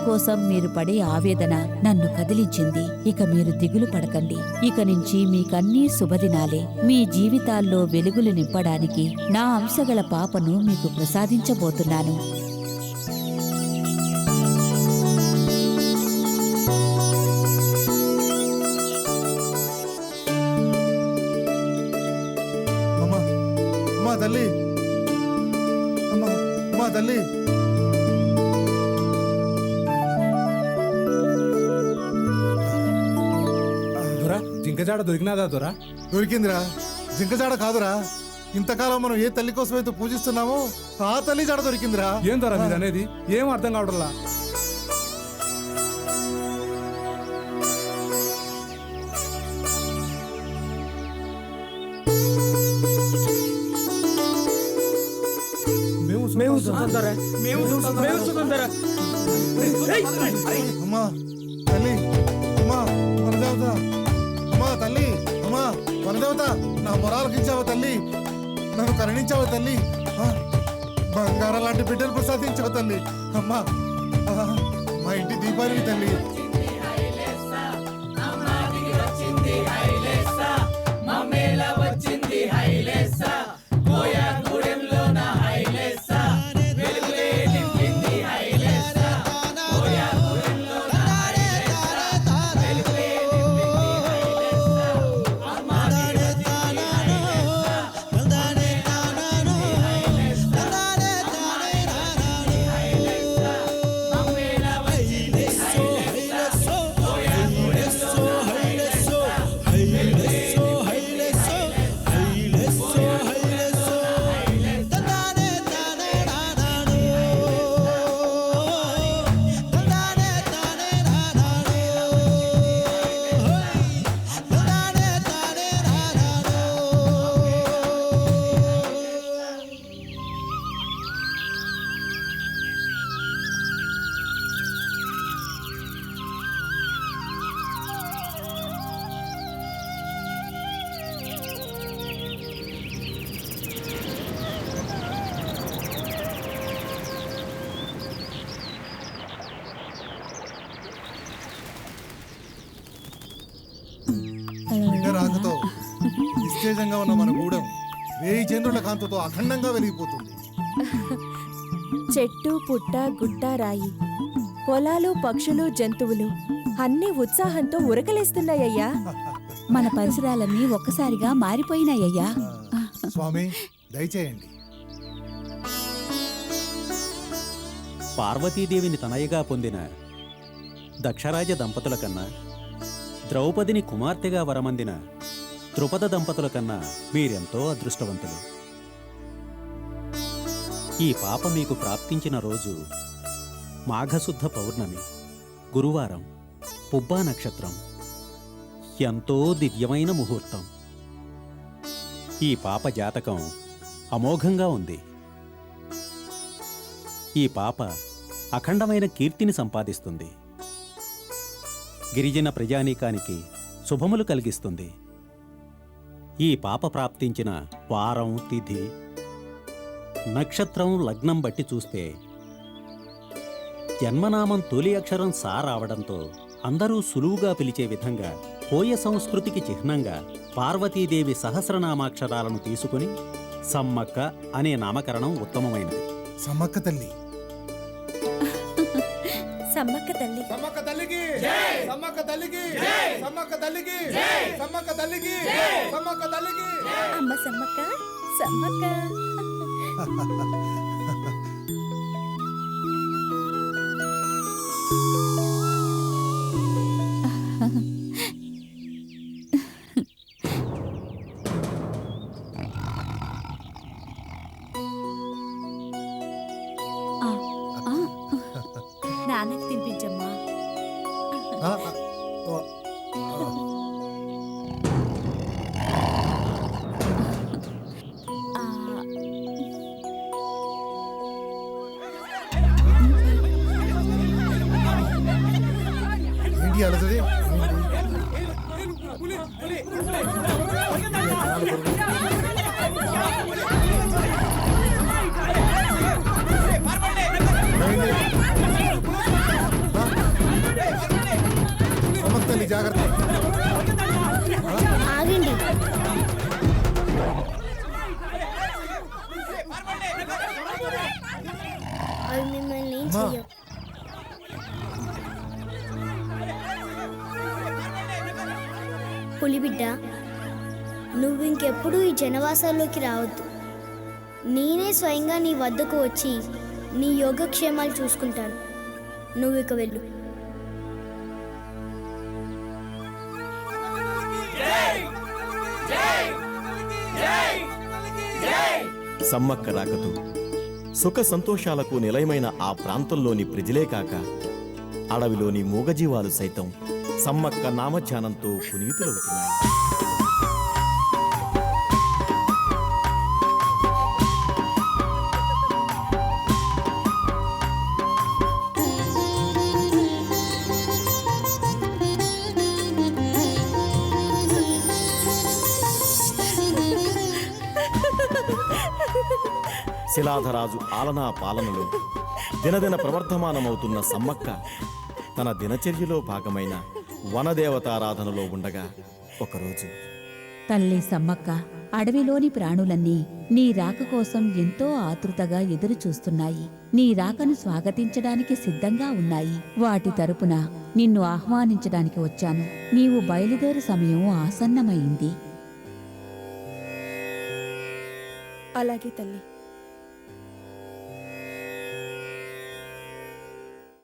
కోసం మీరు పడే ఆవేదన నన్ను కదిలించింది. ఇక మీరు దిగులు పడకండి. ఇక నుంచి మీకన్నీ శుభదినాలే. మీ జీవితాల్లో వెలుగులు నింపడానికి నా అంశగల పాపను మీకు ప్రసాదించబోతున్నాను. తల్లి, అమ్మా తల్లి, దొరా జింకజాడ దొరికినాదా దొరా? దొరికిందిరా. జింకజాడ కాదురా, ఇంతకాలం మనం ఏ తల్లి కోసం అయితే పూజిస్తున్నామో ఆ తల్లి జాడ దొరికిందిరా. ఏం దొరా మీరు అనేది? ఏం అర్థం కావడంలా? అమ్మా తల్లి, అమ్మా వనదేవత, అమ్మా తల్లి, అమ్మా వనదేవత, నా మొరాలకిచ్చావా తల్లి, నన్ను కరుణించావా తల్లి, బంగారం లాంటి బిడ్డలు ప్రసాదించావు తల్లి. అమ్మా మా ఇంటి దీపానికి తల్లి. రాకతో నిస్తేజంగా ఉన్న మన గూడెం 1000 చంద్రుల కాంతితో అఖండంగా వెలిగిపోతుంది. చెట్టు పుట్ట గుట్ట రాయి, పొలాలు పక్షులు జంతువులు అన్ని ఉత్సాహంతో ఉరకలేస్తున్నాయ్యా. మన పరిసరాలన్నీ ఒక్కసారిగా మారిపోయినాయ్యా. స్వామి దయచేయండి. పార్వతీదేవిని తనయగా పొందిన దక్షరాజ దంపతుల కన్నా, ద్రౌపదిని కుమార్తెగా వరమందిన ద్రుపద దంపతుల కన్నా మీరెంతో అదృష్టవంతులు. ఈ పాప మీకు ప్రాప్తించిన రోజు మాఘశుద్ధ పౌర్ణమి, గురువారం, పుబ్బా నక్షత్రం. ఎంతో దివ్యమైన ముహూర్తం. ఈ పాప జాతకం అమోఘంగా ఉంది. ఈ పాప అఖండమైన కీర్తిని సంపాదిస్తుంది. గిరిజన ప్రజానీకానికి శుభములు కలిగిస్తుంది. ఈ పాప ప్రాప్తించిన వారం, తిథి, నక్షత్రం, లగ్నం బట్టి చూస్తే జన్మనామం తొలి అక్షరం సా రావడంతో అందరూ సులువుగా పిలిచే విధంగా కోయ సంస్కృతికి చిహ్నంగా పార్వతీదేవి సహస్రనామాక్షరాలను తీసుకుని సమ్మక్క అనే నామకరణం ఉత్తమమైనది. సమ్మక్క తల్లి, సమ్మక్క తల్లి, సమ్మక్క తల్లికి సమ్మక్క తల్లికి సమ్మక్క తల్లికి సమ్మక్క తల్లికి సమ్మక్క తల్లికి. అమ్మ సమ్మక్క, సమ్మక్క. నాన్నకి తినిపించమ్మా. ఏంటి అలసది? జాగ్రత్త. ఆగండి. అవి మిమ్మల్ని ఏం అమ్మా. చెయ్యవు. పులిబిడ్డ, నువ్వు ఇంకెప్పుడు ఈ జనవాసాల్లోకి రావద్దు. నేనే స్వయంగా నీ వద్దకు వచ్చి నీ యోగక్షేమాలు చూసుకుంటాను. నువ్వు ఇక వెళ్ళు. సమ్మక్క రాకతో సుఖ సంతోషాలకు నిలయమైన ఆ ప్రాంతంలోని ప్రజలే కాక అడవిలోని మూగజీవాలు సైతం సమ్మక్క నామధ్యానంతో పునీతులవుతున్నాయి. శిలాధరాజు ఆలనా పాలనలో దినదిన ప్రవర్ధమానమవుతున్న సమ్మక్క తన దినచర్యలో భాగమైన వనదేవతారాధనలో ఉండగా ఒకరోజు తల్లి సమ్మక్క, అడవిలోని ప్రాణులన్నీ నీ రాక కోసం ఎంతో ఆతృతగా ఎదురు చూస్తున్నాయి. నీ రాకను స్వాగతించడానికి సిద్ధంగా ఉన్నాయి. వాటి తరపున నిన్ను ఆహ్వానించడానికి వచ్చాను. నీవు బయలుదేరు సమయం ఆసన్నమైంది. అలాగే తల్లి.